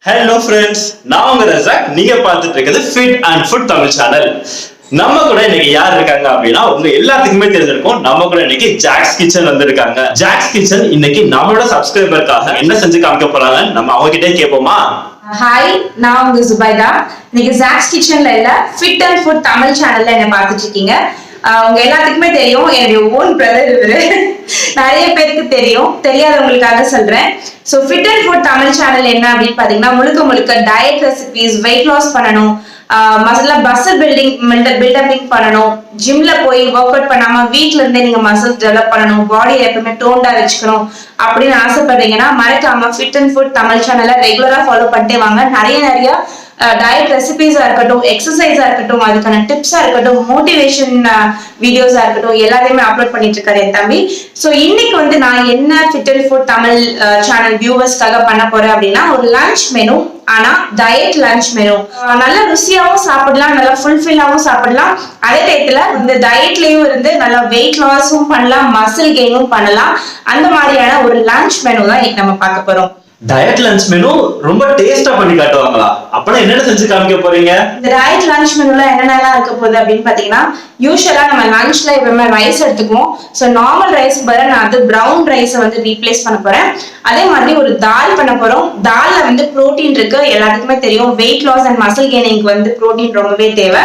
Hello friends, நான் உங்க Razak. நீங்க பார்த்துட்டு இருக்கிறது Fit and Food Tamil channel. நம்ம கூட இன்னைக்கு யார் இருக்காங்க அப்படின்னா உங்க எல்லாத்துக்குமே தெரிஞ்சிருக்கும். நம்ம கூட இன்னைக்கு ஜாக்ஸ் கிச்சன் வந்திருக்காங்க. ஜாக்ஸ் கிச்சன் இன்னைக்கு நம்மளோட சப்ஸ்கிரைபருக்காக என்ன செஞ்சு காமிக்க போறாங்க நம்ம அவங்க கிட்டே கேட்போமா? ஹாய், நான் உங்க சுபைதா. இன்னைக்கு ஜாக்ஸ் கிச்சன்ல இல்ல ஃபிட் அண்ட் ஃபுட் தமிழ் சேனல்ல என்ன பார்த்துட்டு இருக்கீங்க. உங்க எல்லாத்துக்குமே தெரியும், என்னுடைய ஓன் பிரதர் இவரு. நிறைய பேருக்கு தெரியும், தெரியாதவங்களுக்காக சொல்றேன். So fit and food Tamil channel என்ன அப்படின்னு பாத்தீங்கன்னா முழுக்க டயட் ரெசிபிஸ், வெயிட் லாஸ் பண்ணணும், மசில் பில்டப்பிங் பண்ணணும், ஜிம்ல போய் ஒர்க் அவுட் பண்ணாம வீட்ல இருந்தே நீங்க மசில்ஸ் டெவலப் பண்ணணும், பாடியை எப்பவுமே டோன்டா வச்சுக்கணும் அப்படின்னு ஆசைப்படுறீங்கன்னா மறக்காம ஃபிட் அண்ட் ஃபுட் தமிழ் சேனலை ரெகுலரா ஃபாலோ பண்ணிட்டே வாங்க. நிறைய டயட் ரெசிபிஸா இருக்கட்டும், எக்ஸசைஸா இருக்கட்டும், அதுக்கான டிப்ஸா இருக்கட்டும், மோட்டிவேஷன் வீடியோஸா இருக்கட்டும், எல்லாத்தையுமே அப்லோட் பண்ணிட்டு இருக்காரு என் தம்பி. ஸோ இன்னைக்கு வந்து நான் என்ன fit and food Tamil channel வியூவர்ஸ்க்காக பண்ண போறேன் அப்படின்னா ஒரு லஞ்ச் மெனு. ஆனா டயட் லஞ்ச் மெனு நல்லா ருசியாவும் சாப்பிடலாம், நல்லா ஃபுல்ஃபில்லாவும் சாப்பிடலாம். அதே டயத்துல இந்த டயட்லயும் இருந்து நல்லா வெயிட் லாஸும் பண்ணலாம், மசில் கெயினும் பண்ணலாம். அந்த மாதிரியான ஒரு லஞ்ச் மெனு தான் இன்னைக்கு நம்ம பார்க்க போறோம். டயட் லஞ்ச் மெனு ரொம்ப டேஸ்டா பண்ணி காட்டுவாங்களா? அப்பனா என்னென்ன செஞ்சு காமிக்க போறீங்க? இந்த டயட் லஞ்ச் மெனுல என்னென்னலாம் இருக்க போகுது அப்படின்னு பாத்தீங்கன்னா, யூஸ்வலா நம்ம லஞ்ச்ல எப்பவுமே ரைஸ் எடுத்துக்குவோம். ஸோ நார்மல் ரைஸ் பதிலாக நான் வந்து ப்ரௌன் ரைஸை வந்து ரீப்ளேஸ் பண்ண போறேன். அதே மாதிரி ஒரு தால் பண்ண போறோம். தால்ல வந்து புரோட்டீன் இருக்கு, எல்லாத்துக்குமே தெரியும். வெயிட் லாஸ் அண்ட் மசில் கெய்னிங்க்கு வந்து புரோட்டீன் ரொம்பவே தேவை.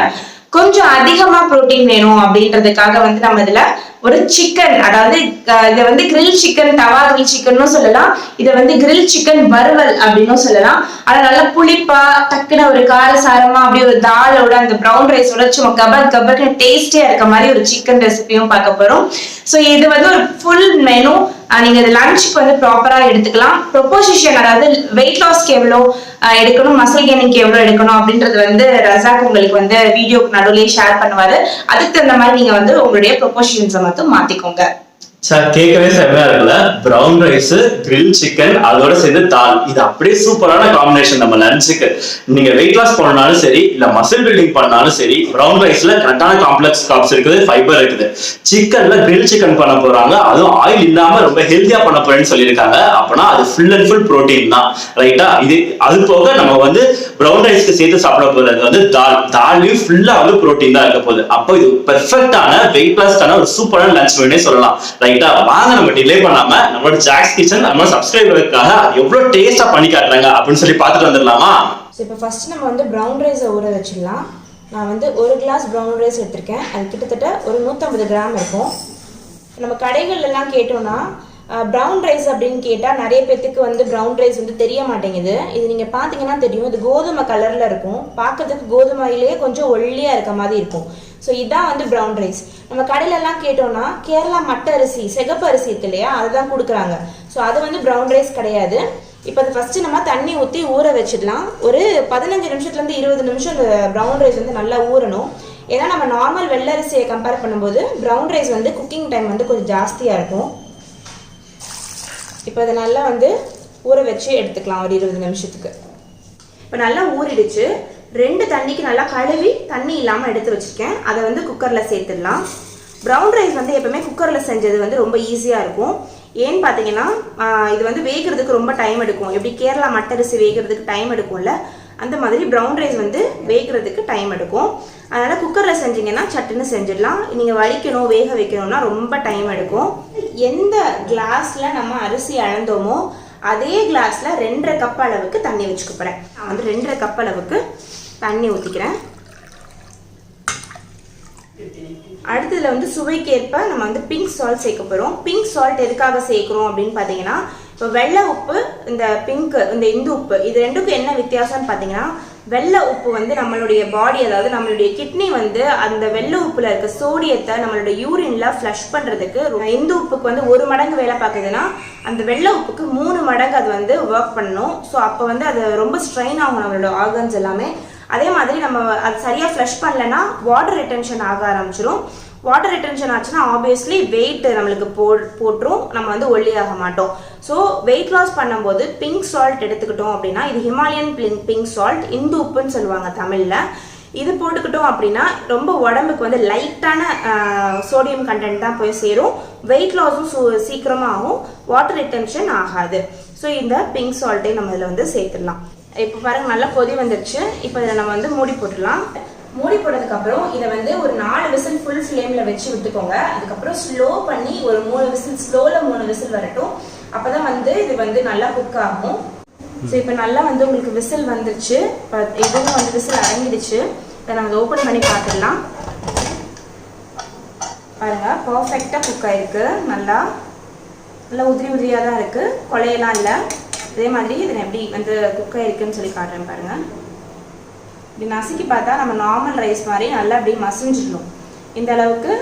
கொஞ்சம் அதிகமா புரோட்டீன் வேணும் அப்படின்றதுக்காக வந்து நம்ம இதுல ஒரு சிக்கன், அதாவது இதை வந்து கிரில் சிக்கன், தவா கிரில் சிக்கன் சொல்லலாம், இதை வந்து கிரில் சிக்கன் வறுவல் அப்படின்னு சொல்லலாம். ஆனா நல்லா புளிப்பா டக்குன்னு ஒரு காரசாரமா அப்படியே ஒரு தாலோட அந்த ப்ரௌன் ரைஸோட சும்மா கபக்கு டேஸ்டியா இருக்க மாதிரி ஒரு சிக்கன் ரெசிபியும் பார்க்க போறோம். ஸோ இது வந்து ஒரு ஃபுல் மெனு. நீங்க இது லஞ்சுக்கு வந்து ப்ராப்பரா எடுத்துக்கலாம். ப்ரொபோசிஷன், அதாவது வெயிட் லாஸ்க்கு எவ்வளோ எடுக்கணும், மசில் கெய்னிங்க்கு எவ்வளோ எடுக்கணும் அப்படின்றது வந்து ரசாக் உங்களுக்கு வந்து வீடியோக்கு நடுவுலயே ஷேர் பண்ணுவாரு. அதுக்கு தகுந்த மாதிரி நீங்க வந்து உங்களுடைய ப்ரொபோசிஷன்ஸை மட்டும் மாத்திக்கோங்க. சார் கேட்கவே செம்மையா இருக்குல்ல? ப்ரௌன் ரைஸ், கிரில் சிக்கன், அதோட சேர்ந்து தால். இது அப்படியே சூப்பரான காம்பினேஷன் நம்ம லஞ்சுக்கு. நீங்க வெயிட் லாஸ் பண்ணாலும் சரி, இல்ல மசில் பில்டிங் பண்ணாலும் சரி, ப்ரௌன் ரைஸ்ல கரெக்டான காம்ப்ளெக்ஸ் கார்ப்ஸ் இருக்குது, ஃபைபர் இருக்குது. சிக்கன்ல கிரில் சிக்கன் பண்ண போறாங்க, அதுவும் ஆயில் இல்லாம ரொம்ப ஹெல்த்தியா பண்ண போறேன்னு சொல்லியிருக்காங்க. அப்பனா அது ஃபுல் அண்ட் ஃபுல் ப்ரோட்டீன் தான், ரைட்டா? இது அது போக நம்ம வந்து ப்ரௌன் ரைஸ்க்கு சேர்த்து சாப்பிட போறது வந்து தால். தால்லையும் ஃபுல்லா வந்து ப்ரோட்டீன் தான் இருக்க போகுது. அப்போ இது பெர்ஃபெக்டான வெயிட் லாஸ்க்கான ஒரு சூப்பரான லஞ்ச் மெனுனே சொல்லலாம். வாங்க நம்ம டிலே பண்ணாம நம்மளோட ஜாக்ஸ் கிச்சன் நம்ம சப்ஸ்கிரைபருக்காக எவ்வளவு டேஸ்டா பண்ணி காட்டுறாங்க அப்படின்னு சொல்லி பார்த்துட்டு வந்துடலாமா? இப்போ ஃபர்ஸ்ட் நம்ம வந்து ப்ரௌன் ரைஸை ஊற வச்சிடலாம். நான் வந்து ஒரு கிளாஸ் ப்ரௌன் ரைஸ் எடுத்திருக்கேன். அது கிட்டத்தட்ட ஒரு 150 கிராம் இருக்கும். நம்ம கடைகள்லாம் கேட்டோம்னா ப்ரௌன் ரைஸ் அப்படின்னு கேட்டால் நிறைய பேத்துக்கு வந்து ப்ரௌன் ரைஸ் வந்து தெரிய மாட்டேங்குது. இது நீங்கள் பார்த்தீங்கன்னா தெரியும், இது கோதுமை கலரில் இருக்கும். பார்க்கறதுக்கு கோதுமையிலேயே கொஞ்சம் ஒல்லியாக இருக்க மாதிரி இருக்கும். ஸோ இதான் வந்து ப்ரௌன் ரைஸ். நம்ம கடையிலலாம் கேட்டோம்னா கேரளா மட்டை அரிசி, சிகப்பு அரிசி இருக்கு இல்லையா, அதுதான் கொடுக்குறாங்க. ஸோ அது வந்து ப்ரௌன் ரைஸ் கிடையாது. இப்போ அது ஃபஸ்ட்டு நம்ம தண்ணி ஊற்றி ஊற வச்சிடலாம். ஒரு 15 நிமிஷத்துலேருந்து 20 நிமிஷம் இந்த ப்ரௌன் ரைஸ் வந்து நல்லா ஊறணும். ஏன்னா நம்ம நார்மல் வெள்ளை அரிசியை கம்பேர் பண்ணும்போது ப்ரௌன் ரைஸ் வந்து குக்கிங் டைம் வந்து கொஞ்சம் ஜாஸ்தியாக இருக்கும். இப்போ அதை நல்லா வந்து ஊற வச்சு எடுத்துக்கலாம் ஒரு 20 நிமிஷத்துக்கு. இப்போ நல்லா ஊறிடுச்சு. 2 தண்ணிக்கு நல்லா கழுவி தண்ணி இல்லாமல் எடுத்து வச்சுருக்கேன். அதை வந்து குக்கரில் சேர்த்துடலாம். ப்ரௌன் ரைஸ் வந்து எப்பவுமே குக்கரில் செஞ்சது வந்து ரொம்ப ஈஸியாக இருக்கும். ஏன்னு பார்த்தீங்கன்னா இது வந்து வேகிறதுக்கு ரொம்ப டைம் எடுக்கும். எப்படி கேரளா மட்டரிசி வேகிறதுக்கு டைம் எடுக்கும்ல, அந்த மாதிரி ப்ரௌன் ரைஸ் வந்து வேகிறதுக்கு டைம் எடுக்கும். அதனால் குக்கரில் செஞ்சிங்கன்னா சட்டுன்னு செஞ்சிடலாம். நீங்கள் வடிக்கணும், வேக வைக்கணும்னா ரொம்ப டைம் எடுக்கும். எந்த கிளாஸில் நம்ம அரிசி அளந்தோமோ அதே கிளாஸில் 2.5 கப் அளவுக்கு தண்ணி வச்சுக்க போகிறேன். நான் வந்து 2.5 கப் அளவுக்கு தண்ணி ஊற்றிக்கிறேன். அடுத்ததுல வந்து சுவைக்கேற்ப நம்ம வந்து பிங்க் சால்ட் சேர்க்க போகிறோம். பிங்க் சால்ட் எதுக்காக சேர்க்குறோம் அப்படின்னு பார்த்தீங்கன்னா, இப்போ வெள்ளை உப்பு, இந்த பிங்க், இந்த இந்து உப்பு, இது ரெண்டுக்கும் என்ன வித்தியாசம்னு பார்த்தீங்கன்னா, வெள்ளை உப்பு வந்து நம்மளுடைய பாடி, அதாவது நம்மளுடைய கிட்னி வந்து அந்த வெள்ளை உப்புல இருக்க சோடியத்தை நம்மளுடைய யூரின்ல ஃப்ளஷ் பண்றதுக்கு, இந்து உப்புக்கு வந்து 1 மடங்கு வேலை பார்க்குதுன்னா அந்த வெள்ளை உப்புக்கு 3 மடங்கு அது வந்து ஒர்க் பண்ணணும். ஸோ அப்போ வந்து அது ரொம்ப ஸ்ட்ரெயின் ஆகும் நம்மளோட ஆர்கன்ஸ் எல்லாமே. அதே மாதிரி நம்ம அது சரியாக ஃப்ளஷ் பண்ணலைன்னா வாட்டர் ரிட்டென்ஷன் ஆக ஆரம்பிச்சிடும். வாட்டர் ரிட்டென்ஷன் ஆச்சுன்னா ஆப்வியஸ்லி வெயிட் நம்மளுக்கு போட்டுரும், நம்ம வந்து ஒல்லியாக மாட்டோம். ஸோ வெயிட் லாஸ் பண்ணும்போது பிங்க் சால்ட் எடுத்துக்கிட்டோம் அப்படின்னா, இது ஹிமாலயன் பிங்க் சால்ட், இந்து உப்புன்னு சொல்லுவாங்க தமிழில். இது போட்டுக்கிட்டோம் அப்படின்னா ரொம்ப உடம்புக்கு வந்து லைட்டான சோடியம் கண்டென்ட் தான் போய் சேரும். வெயிட் லாஸும் சீக்கிரமாகவும் வாட்டர் ரிட்டென்ஷன் ஆகாது. ஸோ இந்த பிங்க் சால்ட்டை நம்ம இதில் வந்து சேர்த்துடலாம். இப்போ பாருங்க நல்லா கொதி வந்துருச்சு. இப்போ இதில் நம்ம வந்து மூடி போட்டுடலாம். மூடி போட்டதுக்கப்புறம் இதை வந்து ஒரு 4 விசில் ஃபுல் ஃப்ளேமில் வச்சு விட்டுக்கோங்க. அதுக்கப்புறம் ஸ்லோ பண்ணி ஒரு 3 விசில், ஸ்லோவில் 3 விசில் வரட்டும். அப்போ தான் வந்து இது வந்து நல்லா குக் ஆகும். ஸோ இப்போ நல்லா வந்து உங்களுக்கு விசில் வந்துருச்சு. இப்போ இதுவும் வந்து விசில் அடங்கிடுச்சு. இதை நம்ம ஓப்பன் பண்ணி பார்த்துடலாம். பாருங்கள் பர்ஃபெக்டாக குக் ஆகிருக்கு. நல்லா நல்லா உதிரி உதிரியாக தான் இருக்குது, கொலையெல்லாம் இல்லை. இதே மாதிரி இதை எப்படி வந்து குக் ஆகிருக்குன்னு சொல்லி காட்டுறேன் பாருங்கள். இப்படி நசுக்கி பார்த்தா நம்ம நார்மல் ரைஸ் மாதிரி நல்லா அப்படியே மசிஞ்சிடணும். இந்த அளவுக்கு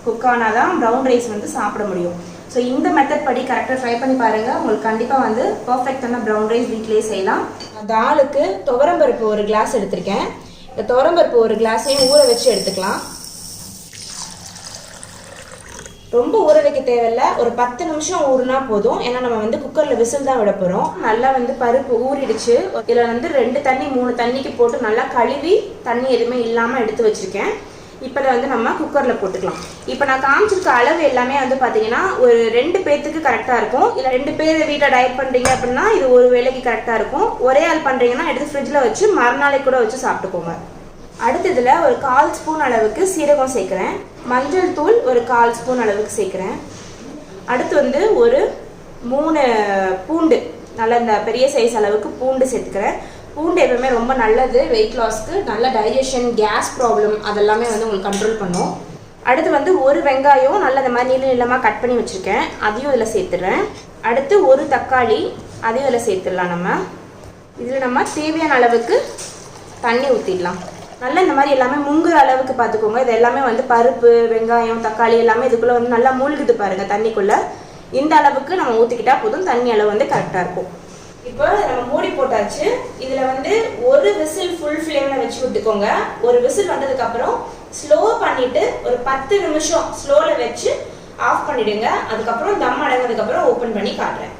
குக் ஆனால் தான் ப்ரௌன் ரைஸ் வந்து சாப்பிட முடியும். ஸோ இந்த மெத்தட் படி கரெக்டாக ட்ரை பண்ணி பாருங்கள். உங்களுக்கு கண்டிப்பாக வந்து பர்ஃபெக்டான ப்ரௌன் ரைஸ் வீட்டிலேயே செய்யலாம். தாலுக்கு துவரம்பருப்பு ஒரு கிளாஸ் எடுத்திருக்கேன். இந்த துவரம்பருப்பு ஒரு கிளாஸையும் ஊற வச்சு எடுத்துக்கலாம். ரொம்ப ஊற வைக்க தேவையில்லை, ஒரு 10 நிமிஷம் ஊறினா போதும். ஏன்னா நம்ம வந்து குக்கரில் விசில் தான் விட போகிறோம். நல்லா வந்து பருப்பு ஊறிடுச்சு. இதில் வந்து 2 தண்ணி 3 தண்ணிக்கு போட்டு நல்லா கழுவி தண்ணி எதுவுமே இல்லாமல் எடுத்து வச்சுருக்கேன். இப்போ வந்து நம்ம குக்கரில் போட்டுக்கலாம். இப்போ நான் காமிச்சிருக்க அளவு எல்லாமே வந்து பார்த்தீங்கன்னா ஒரு 2 பேர்த்துக்கு கரெக்டாக இருக்கும். இல்லை 2 பேர் வீட்டில் டயட் பண்ணுறீங்க அப்படின்னா இது ஒரு வேளைக்கு கரெக்டாக இருக்கும். ஒரே ஆள் பண்ணுறீங்கன்னா எடுத்து ஃப்ரிட்ஜில் வச்சு மறுநாளைக்கு கூட வச்சு சாப்பிட்டுக்கோங்க. அடுத்ததுல ஒரு 1/4 ஸ்பூன் அளவுக்கு சீரகம் சேர்க்குறேன். மஞ்சள் தூள் ஒரு 1/4 ஸ்பூன் அளவுக்கு சேர்க்குறேன். அடுத்து வந்து ஒரு 3 பூண்டு, நல்ல இந்த பெரிய சைஸ் அளவுக்கு பூண்டு சேர்த்துக்கிறேன். பூண்டு எப்பவுமே ரொம்ப நல்லது வெயிட் லாஸ்க்கு. நல்ல டைஜஷன், கேஸ் ப்ராப்ளம் அதெல்லாமே வந்து உங்களுக்கு கண்ட்ரோல் பண்ணும். அடுத்து வந்து ஒரு வெங்காயம் நல்ல இந்த மாதிரி நீளமாக கட் பண்ணி வச்சுருக்கேன், அதையும் இதில் சேர்த்துடுறேன். அடுத்து ஒரு தக்காளி, அதையும் இதில் சேர்த்துடலாம். இதில் நம்ம தேவையான அளவுக்கு தண்ணி ஊற்றிடலாம். நல்லா இந்த மாதிரி எல்லாமே முங்குற அளவுக்கு பார்த்துக்கோங்க. இது எல்லாமே வந்து பருப்பு, வெங்காயம், தக்காளி எல்லாமே இதுக்குள்ளே வந்து நல்லா மூழ்குது பாருங்கள் தண்ணிக்குள்ளே. இந்த அளவுக்கு நம்ம ஊற்றிக்கிட்டா போதும். தண்ணி அளவு வந்து கரெக்டாக இருக்கும். இப்போ நம்ம மூடி போட்டாச்சு. இதில் வந்து ஒரு விசில் ஃபுல் ஃப்ளேமில் வச்சு விட்டுக்கோங்க. ஒரு விசில் வந்ததுக்கப்புறம் ஸ்லோ பண்ணிவிட்டு ஒரு 10 நிமிஷம் ஸ்லோவில் வச்சு ஆஃப் பண்ணிவிடுங்க. அதுக்கப்புறம் தம் அடங்கினதுக்கப்புறம் ஓப்பன் பண்ணி காட்டுறேன்.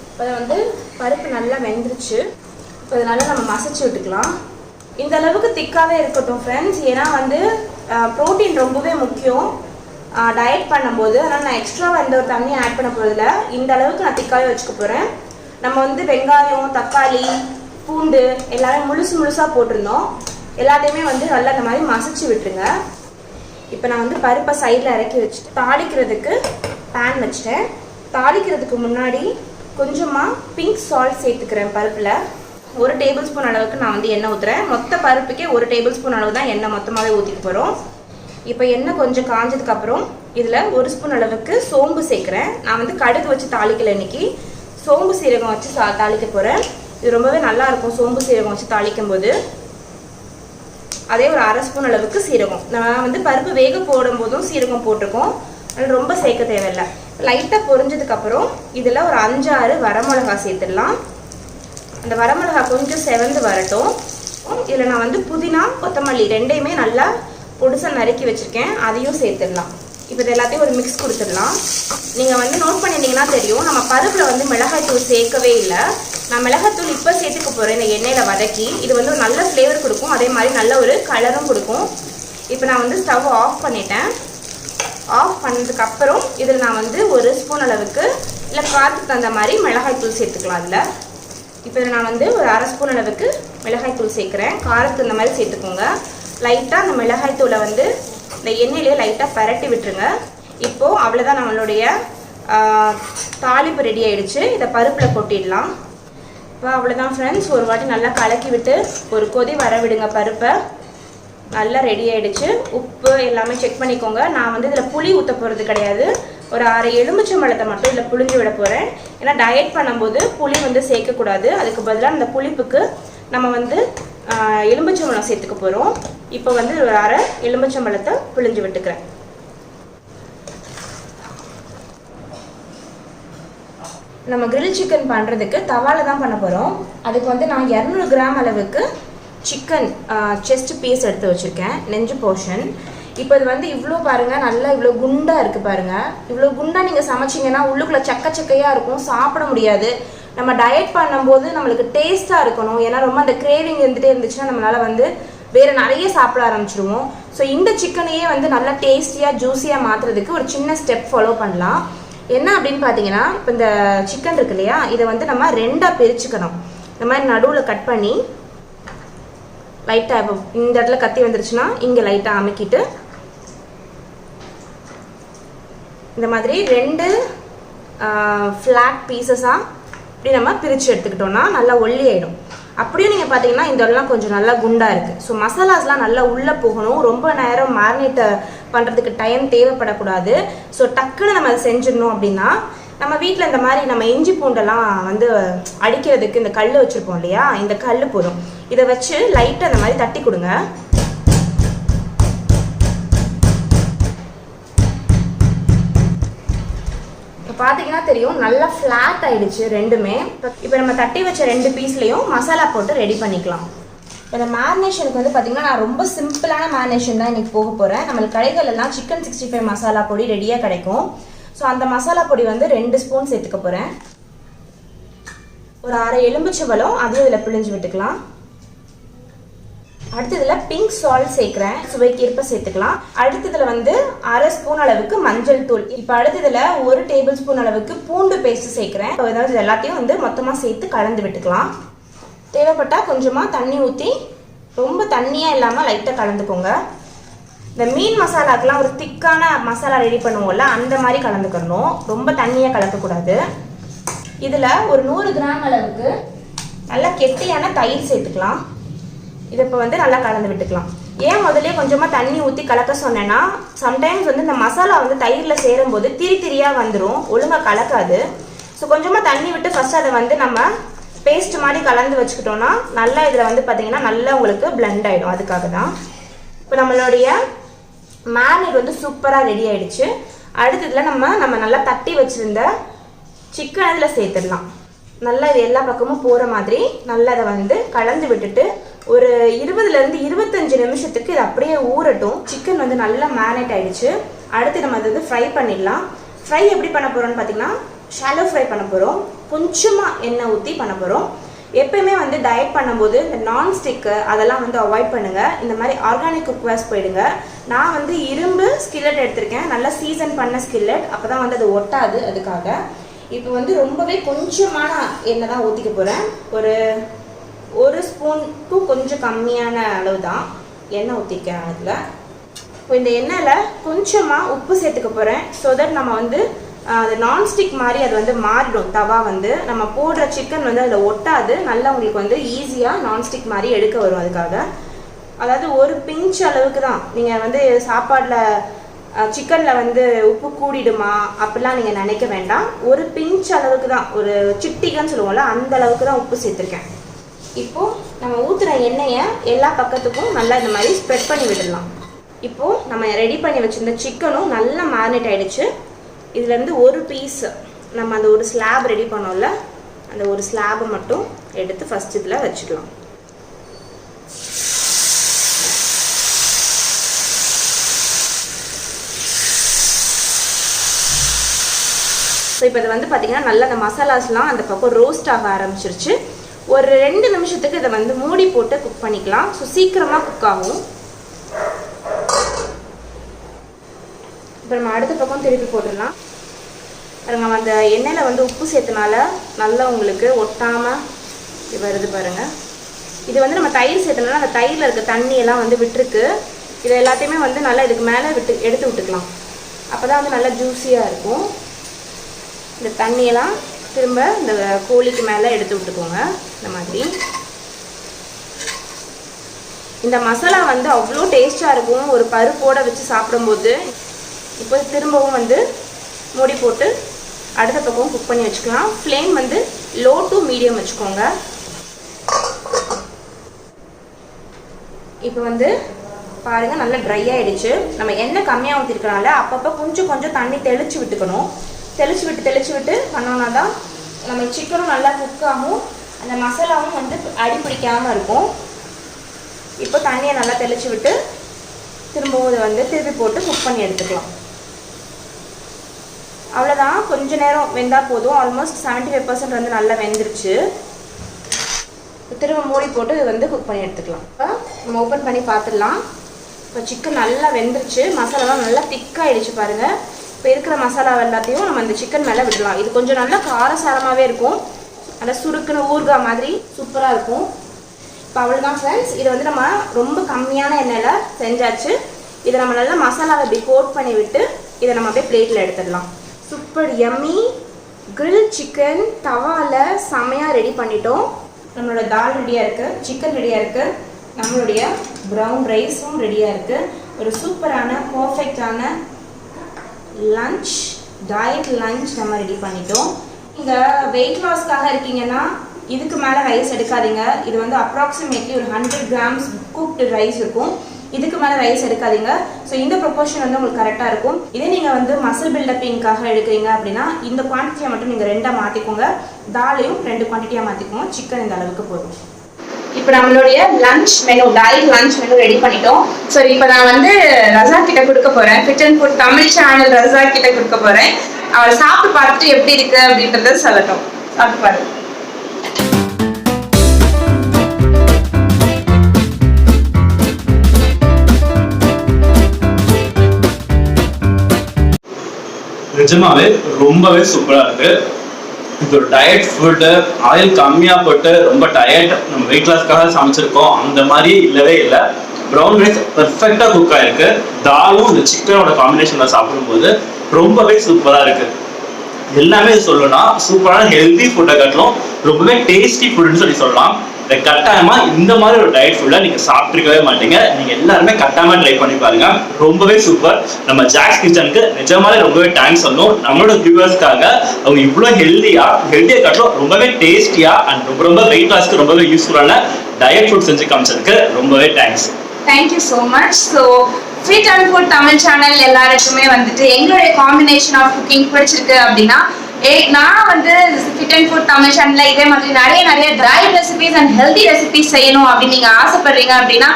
இப்போ வந்து பருப்பு நல்லா வெந்துருச்சு. இப்போ இதனால நம்ம மசிச்சு விட்டுக்கலாம். இந்த அளவுக்கு திக்காகவே இருக்கட்டும் ஃப்ரெண்ட்ஸ். ஏன்னா வந்து ப்ரோட்டீன் ரொம்பவே முக்கியம் டயட் பண்ணும்போது. அதனால் நான் எக்ஸ்ட்ராவாக எந்த ஒரு தண்ணியை ஆட் பண்ண போகிறதில்ல. இந்த அளவுக்கு நான் திக்காகவே வச்சுக்க போகிறேன். நம்ம வந்து வெங்காயம், தக்காளி, பூண்டு எல்லாமே முழுசாக போட்டிருந்தோம். எல்லாத்தையுமே வந்து நல்லா இந்த மாதிரி மசிச்சு விட்டுருங்க. இப்போ நான் வந்து பருப்பை சைடில் இறக்கி வச்சுட்டு தாளிக்கிறதுக்கு பேன் வச்சுட்டேன். தாளிக்கிறதுக்கு முன்னாடி கொஞ்சமாக பிங்க் சால்ட் சேர்த்துக்கிறேன் பருப்பில். 1 டேபிள் ஸ்பூன் அளவுக்கு நான் வந்து எண்ணெய் ஊற்றுறேன். மொத்த பருப்புக்கே 1 டேபிள் ஸ்பூன் அளவு தான் எண்ணெய் மொத்தமாகவே ஊற்றிட்டு போகிறோம். இப்போ எண்ணெய் கொஞ்சம் காஞ்சதுக்கப்புறம் இதில் 1 ஸ்பூன் அளவுக்கு சோம்பு சேர்க்குறேன். நான் வந்து கடுகு வச்சு தாளிக்கல இன்னைக்கு, சோம்பு சீரகம் வச்சு தாளிக்க போகிறேன். இது ரொம்பவே நல்லாயிருக்கும் சோம்பு சீரகம் வச்சு தாளிக்கும் போது. அதே ஒரு 1/2 ஸ்பூன் அளவுக்கு சீரகம். நான் வந்து பருப்பு வேக போடும் போதும் சீரகம் போட்டிருக்கோம், அதனால் ரொம்ப சேர்க்க தேவையில்லை. லைட்டாக பொரிஞ்சதுக்கப்புறம் இதில் ஒரு 5-6 வரமிளகா சேர்த்துடலாம். அந்த வரமிளகா கொஞ்சம் செவந்து வரட்டும். இதில் நான் வந்து புதினா, கொத்தமல்லி ரெண்டையுமே நல்லா பொடிசாக நறுக்கி வச்சுருக்கேன், அதையும் சேர்த்துடலாம். இப்போ இது எல்லாத்தையும் ஒரு மிக்ஸ் கொடுத்துடலாம். நீங்கள் வந்து நோட் பண்ணிட்டீங்கன்னா தெரியும், நம்ம பருப்பில் வந்து மிளகாய்த்தூள் சேர்க்கவே இல்லை. நான் மிளகாய்த்தூள் இப்போ சேர்த்துக்க போகிறேன் இந்த எண்ணெயில் வதக்கி. இது வந்து ஒரு நல்ல ஃப்ளேவர் கொடுக்கும், அதே மாதிரி நல்ல ஒரு கலரும் கொடுக்கும். இப்போ நான் வந்து ஸ்டவ் ஆஃப் பண்ணிட்டேன். ஆஃப் பண்ணதுக்கப்புறம் இதில் நான் வந்து 1 ஸ்பூன் அளவுக்கு இல்லை காரத்துக்கு தகுந்த மாதிரி மிளகாய்த்தூள் சேர்த்துக்கலாம். அதில் இப்போ இதில் நான் வந்து ஒரு 1/2 ஸ்பூன் அளவுக்கு மிளகாய்த்தூள் சேர்க்குறேன். காரத்துக்கு இந்த மாதிரி சேர்த்துக்கோங்க. லைட்டாக அந்த மிளகாய்த்தூளை வந்து இந்த எண்ணெயிலே லைட்டாக பரட்டி விட்டுருங்க. இப்போது அவ்வளோதான், நம்மளுடைய தாளிப்பு ரெடி ஆகிடுச்சு. இதை பருப்பில் கொட்டிடலாம். இப்போ அவ்வளோதான் ஃப்ரெண்ட்ஸ். ஒரு வாட்டி நல்லா கலக்கி விட்டு ஒரு கொதி வர விடுங்க. பருப்பை நல்லா ரெடி ஆகிடுச்சு. உப்பு எல்லாமே செக் பண்ணிக்கோங்க. நான் வந்து இதில் புளி ஊற்ற போகிறது கிடையாது, ஒரு 1/2 எலுமிச்சம்பழத்தை மட்டும் இதில் புளிஞ்சு விட போகிறேன். ஏன்னா டயட் பண்ணும்போது புளி வந்து சேர்க்கக்கூடாது. அதுக்கு பதிலாக அந்த புளிப்புக்கு நம்ம வந்து எலுமிச்சம்பழம் சேர்த்துக்க போகிறோம். இப்போ வந்து ஒரு 1/2 எலுமிச்சம்பழத்தை புளிஞ்சு விட்டுக்கிறேன். நம்ம கிரில் சிக்கன் பண்ணுறதுக்கு தவாவில் தான் பண்ண போகிறோம். அதுக்கு வந்து நான் 200 கிராம் அளவுக்கு சிக்கன் செஸ்ட் பீஸ் எடுத்து வச்சுருக்கேன், நெஞ்சு போர்ஷன். இப்போ இது வந்து இவ்வளோ பாருங்கள், நல்லா இவ்வளோ குண்டாக இருக்குது பாருங்கள். இவ்வளோ குண்டாக நீங்கள் சமைச்சிங்கன்னா உள்ளுக்குள்ளே சக்கையாக இருக்கும், சாப்பிட முடியாது. நம்ம டயட் பண்ணும்போது நம்மளுக்கு டேஸ்ட்டாக இருக்கணும். ஏன்னா ரொம்ப அந்த கிரேவிங் இருந்துகிட்டே இருந்துச்சுன்னா நம்மளால் வந்து வேறு நிறைய சாப்பிட ஆரம்பிச்சிடுவோம். ஸோ இந்த சிக்கனையே வந்து நல்லா டேஸ்டியாக ஜூஸியாக மாற்றுறதுக்கு ஒரு சின்ன ஸ்டெப் ஃபாலோ பண்ணலாம். என்ன அப்படின்னு பார்த்தீங்கன்னா, இப்போ இந்த சிக்கன் இருக்கு இல்லையா, இதை வந்து நம்ம 2ஆக பிரிச்சுக்கணும். இந்த மாதிரி நடுவில் கட் பண்ணி லைட்டாக இப்போ இந்த இடத்துல கத்தி வந்துருச்சுன்னா இங்கே லைட்டாக அமுக்கிட்டு இந்த மாதிரி 2 ஃப்ளாட் பீசஸாக இப்படி நம்ம பிரித்து எடுத்துக்கிட்டோம்னா நல்லா ஒல்லி ஆகிடும். அப்படியும் நீங்கள் பார்த்தீங்கன்னா இந்த இடம்லாம் கொஞ்சம் நல்லா குண்டாக இருக்குது. ஸோ மசாலாஸ்லாம் நல்லா உள்ளே போகணும். ரொம்ப நேரம் மேரினேட் பண்ணுறதுக்கு டைம் தேவைப்படக்கூடாது. ஸோ டக்குன்னு நம்ம அதை செஞ்சிடணும் அப்படின்னா நம்ம வீட்டில் இந்த மாதிரி நம்ம இஞ்சி பூண்டெல்லாம் வந்து அடிக்கிறதுக்கு இந்த கல் வச்சுருப்போம் இல்லையா, இந்த கல் போதும். இதை வச்சு லைட்டாக அந்த மாதிரி தட்டி கொடுங்க. இப்போ பார்த்தீங்கன்னா தெரியும் நல்லா ஃப்ளாட் ஆகிடுச்சு ரெண்டுமே. இப்போ நம்ம தட்டி வச்ச 2 பீஸ்லேயும் மசாலா போட்டு ரெடி பண்ணிக்கலாம். இப்போ இந்த மேரினேஷனுக்கு வந்து பார்த்தீங்கன்னா நான் ரொம்ப சிம்பிளான மேரினேஷன் தான் இன்றைக்கி போக போகிறேன். நம்மளுக்கு கடைகளெல்லாம் சிக்கன் 65 மசாலா பொடி ரெடியாக கிடைக்கும். ஸோ அந்த மசாலா பொடி வந்து 2 ஸ்பூன் சேர்த்துக்க போகிறேன். ஒரு அரை எலும்பிச்சம்பழம் அதையும் இதில் பிழிஞ்சு விட்டுக்கலாம். அடுத்ததுல பிங்க் சால்ட் சேர்க்கிறேன், சுவைக்கு ஏற்ப சேர்த்துக்கலாம். அடுத்ததுல வந்து அரை ஸ்பூன் அளவுக்கு மஞ்சள் தூள். இப்போ அடுத்ததுல 1 டேபிள் ஸ்பூன் அளவுக்கு பூண்டு பேஸ்ட் சேர்க்கிறேன். அதாவது எல்லாத்தையும் வந்து மொத்தமாக சேர்த்து கலந்து விட்டுக்கலாம். தேவைப்பட்டா கொஞ்சமாக தண்ணி ஊற்றி ரொம்ப தண்ணியாக இல்லாமல் லைட்டாக கலந்துக்கோங்க. இந்த மீன் மசாலாக்கெல்லாம் ஒரு திக்கான மசாலா ரெடி பண்ணுவோம்ல, அந்த மாதிரி கலந்துக்கணும். ரொம்ப தண்ணியாக கலக்கக்கூடாது. இதில் ஒரு 100 கிராம் அளவுக்கு நல்லா கெட்டியான தயிர் சேர்த்துக்கலாம். இதை இப்போ வந்து நல்லா கலந்து விட்டுக்கலாம். ஏன் முதல்ல கொஞ்சமாக தண்ணி ஊற்றி கலக்க சொன்னேன்னா, சம்டைம்ஸ் வந்து இந்த மசாலா வந்து தயிரில் சேரும்போது திரியாக வந்துடும், ஒழுங்காக கலக்காது. ஸோ கொஞ்சமாக தண்ணி விட்டு ஃபஸ்ட் அதை வந்து நம்ம பேஸ்ட் மாதிரி கலந்து வச்சுக்கிட்டோன்னா நல்லா இதில் வந்து பார்த்தீங்கன்னா நல்லா உங்களுக்கு பிளெண்ட் ஆகிடும். அதுக்காக தான். இப்போ நம்மளுடைய மேரினேட் வந்து சூப்பராக ரெடி ஆகிடுச்சு. அடுத்ததில் நம்ம நல்லா தட்டி வச்சுருந்த சிக்கன் இதில் சேர்த்துடலாம். நல்லா இது எல்லா பக்கமும் போகிற மாதிரி நல்லா அதை வந்து கலந்து விட்டுட்டு ஒரு 20லேருந்து 25 நிமிஷத்துக்கு இது அப்படியே ஊறட்டும். சிக்கன் வந்து நல்லா மேரினேட் ஆகிடுச்சு. அடுத்து நம்ம அதை வந்து ஃப்ரை பண்ணிடலாம். ஃப்ரை எப்படி பண்ண போகிறோம்னு பார்த்தீங்கன்னா ஷாலோ ஃப்ரை பண்ண போகிறோம். கொஞ்சமாக எண்ணெய் ஊற்றி பண்ண போகிறோம். எப்பயுமே வந்து டயட் பண்ணும்போது இந்த நான்ஸ்டிக்கு அதெல்லாம் வந்து அவாய்ட் பண்ணுங்கள். இந்த மாதிரி ஆர்கானிக் குக்வேர்ஸ் போயிடுங்க. நான் வந்து இரும்பு ஸ்கில்லட் எடுத்திருக்கேன், நல்லா சீசன் பண்ண ஸ்கில்லட், அப்போ தான் வந்து அது ஒட்டாது. அதுக்காக இப்போ வந்து ரொம்பவே கொஞ்சமான எண்ணெய் தான் ஊற்றிக்க போகிறேன். ஒரு ஸ்பூனுக்கும் கொஞ்சம் கம்மியான அளவு தான் எண்ணெய் ஊற்றிருக்கேன் அதில். இப்போ இந்த எண்ணெயில் கொஞ்சமாக உப்பு சேர்த்துக்க போகிறேன். ஸோ தட் நம்ம வந்து அது நான்ஸ்டிக் மாதிரி அது வந்து மாறிடும். தவா வந்து நம்ம போடுற சிக்கன் வந்து அதில் ஒட்டாது. நல்லா உங்களுக்கு வந்து ஈஸியாக நான்ஸ்டிக் மாதிரி எடுக்க வரும். அதுக்காக அதாவது ஒரு பிஞ்ச் அளவுக்கு தான். நீங்கள் வந்து சாப்பாடில் சிக்கனில் வந்து உப்பு கூடிடுமா அப்படிலாம் நீங்கள் நினைக்க வேண்டாம். ஒரு பிஞ்ச் அளவுக்கு தான், ஒரு சிட்டிகன்னு சொல்லுவோம்ல, அந்த அளவுக்கு தான் உப்பு சேர்த்துருக்கேன். இப்போது நம்ம ஊற்றுற எண்ணெயை எல்லா பக்கத்துக்கும் நல்லா இந்த மாதிரி ஸ்ப்ரெட் பண்ணி விடலாம். இப்போது நம்ம ரெடி பண்ணி வச்சுருந்த சிக்கனும் நல்லா மேரினேட் ஆகிடுச்சு. இதுலேருந்து ஒரு பீஸ் நம்ம அந்த ஒரு ஸ்லாப் ரெடி பண்ணோம்ல, அந்த ஒரு ஸ்லாபை மட்டும் எடுத்து ஃபஸ்ட் இதில் வச்சுக்கலாம். ஸோ இப்போ இது வந்து பார்த்திங்கன்னா நல்லா அந்த மசாலாஸ்லாம் அந்த பக்கம் ரோஸ்ட் ஆக ஆரம்பிச்சிருச்சு. ஒரு 2 நிமிஷத்துக்கு இதை வந்து மூடி போட்டு குக் பண்ணிக்கலாம். ஸோ சீக்கிரமாக குக் ஆகும். இப்போ நம்ம அடுத்த பக்கம் திருப்பி போட்டுடலாம். பாருங்கள், அந்த எண்ணெயில் வந்து உப்பு சேர்த்தனால நல்லா உங்களுக்கு ஒட்டாமல் வருது பாருங்கள். இது வந்து நம்ம தயிர் சேர்த்தனால அந்த தயிரில் இருக்க தண்ணியெல்லாம் வந்து விட்டுருக்கு. இதை எல்லாத்தையுமே வந்து நல்லா இதுக்கு மேலே எடுத்து விட்டுக்கலாம். அப்போ தான் வந்து நல்லா ஜூஸியாக இருக்கும். இந்த தண்ணியெல்லாம் திரும்ப இந்த கோழிக்கு மேலே எடுத்து விட்டுக்கோங்க. இந்த மாதிரி இந்த மசாலா வந்து அவ்வளோ டேஸ்ட்டாக இருக்கும் ஒரு பருப்போடு வச்சு சாப்பிடும்போது. இப்போ திரும்பவும் வந்து மூடி போட்டு அடுத்த பக்கம் குக் பண்ணி வச்சுக்கலாம். ஃப்ளேம் வந்து லோ டு மீடியம் வச்சுக்கோங்க. இப்போ வந்து பாருங்கள் நல்லா ட்ரை ஆகிடுச்சு. நம்ம எண்ணெய் கம்மியாக ஊற்றிருக்கனால அப்பப்போ கொஞ்சம் கொஞ்சம் தண்ணி தெளித்து விட்டுக்கணும். தெளித்து விட்டு பண்ணோன்னா தான் நம்ம சிக்கனும் நல்லா குக் ஆகும், அந்த மசாலாவும் வந்து அடி பிடிக்காமல் இருக்கும். இப்போ தண்ணியை நல்லா தெளித்து விட்டு திரும்பவும் இதை வந்து திருப்பி போட்டு குக் பண்ணி எடுத்துக்கலாம். அவ்வளோதான், கொஞ்ச நேரம் வெந்தால் போதும். ஆல்மோஸ்ட் 75% வந்து நல்லா வெந்துருச்சு. திரும்ப மூடி போட்டு இது வந்து குக் பண்ணி எடுத்துக்கலாம். இப்போ நம்ம ஓப்பன் பண்ணி பார்த்துடலாம். இப்போ சிக்கன் நல்லா வெந்துருச்சு, மசாலாலாம் நல்லா திக்காகிடுச்சு பாருங்கள். இப்போ இருக்கிற மசாலா எல்லாத்தையும் நம்ம இந்த சிக்கன் மேலே விடலாம். இது கொஞ்சம் நல்லா காரசாரமாகவே இருக்கும். நல்லா சுருக்குன்னு ஊறுகாய் மாதிரி சூப்பராக இருக்கும். இப்போ அவ்வளோதான் ஃப்ரெண்ட்ஸ். இதை வந்து நம்ம ரொம்ப கம்மியான எண்ணெயில் செஞ்சாச்சு. இதை நம்ம நல்லா மசாலாவை இப்படி கோட் பண்ணி விட்டு இதை நம்ம அப்படியே பிளேட்டில் எடுத்துடலாம். சூப்பர் யம்மி கிரில் சிக்கன் தவாவில் செமையாக ரெடி பண்ணிட்டோம். நம்மளோட தால் ரெடியாக இருக்குது, சிக்கன் ரெடியாக இருக்குது, நம்மளுடைய ப்ரௌன் ரைஸும் ரெடியாக இருக்குது. ஒரு சூப்பரான பர்ஃபெக்டான லன்ச், டயட் லன்ச் நம்ம ரெடி பண்ணிட்டோம். நீங்கள் வெயிட் லாஸ்க்காக இருக்கீங்கன்னா இதுக்கு மேலே ரைஸ் எடுக்காதீங்க. இது வந்து அப்ராக்சிமேட்லி ஒரு 100 grams குக்டு ரைஸ் இருக்கும். இதுக்கு மேலே ரைஸ் எடுக்காதீங்க. ஸோ இந்த ப்ரொபோர்ஷன் வந்து உங்களுக்கு கரெக்டாக இருக்கும். இதே நீங்கள் வந்து மசில் பில்டப்பிங்காக எடுக்கிறீங்க அப்படின்னா இந்த குவான்டிட்டியை மட்டும் நீங்கள் 2ஆக மாற்றிக்கோங்க. தாலையும் 2 குவான்டிட்டியாக மாற்றிக்கோங்க. சிக்கன் இந்த அளவுக்கு போதும். இப்போ நம்மளுடைய lunch menu, diet lunch menu ready பண்ணிட்டோம். ஸோ இப்போ நான் வந்து ரஸா கிட்ட கொடுக்க போகிறேன். Fit and food Tamil channel Raza கிட்ட கொடுக்க போகிறேன். அவளை சாப்பிட்டு பார்த்துட்டு எப்படி இருக்கு அப்படின்றத சொல்லட்டும். சாப்பிட்டு பாருங்க. நிஜமாவே ரொம்பவே சூப்பரா இருக்கு. இது ஒரு டயட் ஃபுட்டு, ஆயில் கம்மியா போட்டு ரொம்ப டயட் நம்ம வெயிட் லாஸ்க்காக சமைச்சிருக்கோம் அந்த மாதிரி இல்லவே இல்லை. ப்ரௌன் ரைஸ் பெர்ஃபெக்டா குக் ஆயிருக்கு. தாலும் இந்த சிக்கனோட காம்பினேஷன்ல சாப்பிடும்போது ரொம்பவே சூப்பரா இருக்கு. எல்லாமே சொல்லணும்னா சூப்பரான ஹெல்தி ஃபுட்டை கட்டலும் ரொம்பவே டேஸ்டி ஃபுட்னு சொல்லலாம். கட்டாயமா இந்த மாதிரி ஒரு டயட் ஃபுட்டை நீங்க சாப்பிட்டுருக்கவே மாட்டீங்க. நீங்க எல்லாருமே கட்டாயமா ட்ரை பண்ணி பாருங்க. ரொம்பவே சூப்பர். நம்ம ஜாக்ஸ் கிச்சனுக்கு நிஜமாலே ரொம்பவே தேங்க்ஸ் சொல்லணும். நம்மளோட வியூவர்ஸ்க்காக அவங்க இவ்வளவு ஹெல்தியா கட்டலும் ரொம்பவே டேஸ்டியா அண்ட் ரொம்ப வெயிட் லாஸ்க்கு ரொம்பவே யூஸ்ஃபுல்லான டயட் ஃபுட் செஞ்சு காமிச்சதுக்கு ரொம்பவே thanks. Thank you so much. So fit and food Tamil channel எல்லாருக்குமே வந்துட்டு எங்களுடைய காம்பினேஷன் ஆஃப் குக்கிங் பிடிச்சிருக்கு அப்படின்னா நான் வந்து ஃபிட் அண்ட் ஃபுட் தமிழ் சேனல்ல இதே மாதிரி நிறைய diet recipes and healthy recipes செய்யணும் அப்படின்னு நீங்க ஆசைப்படுறீங்க அப்படின்னா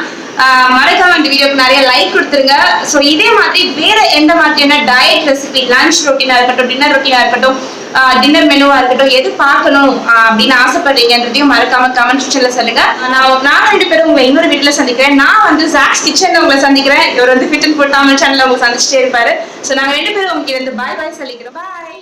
மறக்காம இந்த வீடியோக்கு நிறைய லைக் கொடுத்துருங்க. ஸோ இதே மாதிரி வேற எந்த மாதிரியான டயட் ரெசிபி, லன்ச் ரொட்டீனா இருக்கட்டும், டின்னர் ரொட்டீனா இருக்கட்டும், டின்னர் மெனுவா இருக்கட்டும், எது பார்க்கணும் அப்படின்னு ஆசைப்படுறீங்கன்றதையும் மறக்காம கமெண்ட் செக்ஷன்ல சொல்லுங்க. நான் 2 பேரும் உங்களை இன்னொரு வீட்டுல சந்திக்கிறேன். நான் வந்து ஜாக்ஸ் கிச்சன்ல உங்களை சந்திக்கிறேன். இவர் வந்து ஃபிட் அண்ட் ஃபுட் தமிழ் சேனல்ல உங்களை சந்திச்சுட்டே இருப்பாரு. ஸோ நாங்க 2 பேரும் உங்களுக்கு வந்து பாய் சொல்லிக்கிறோம். பாய்.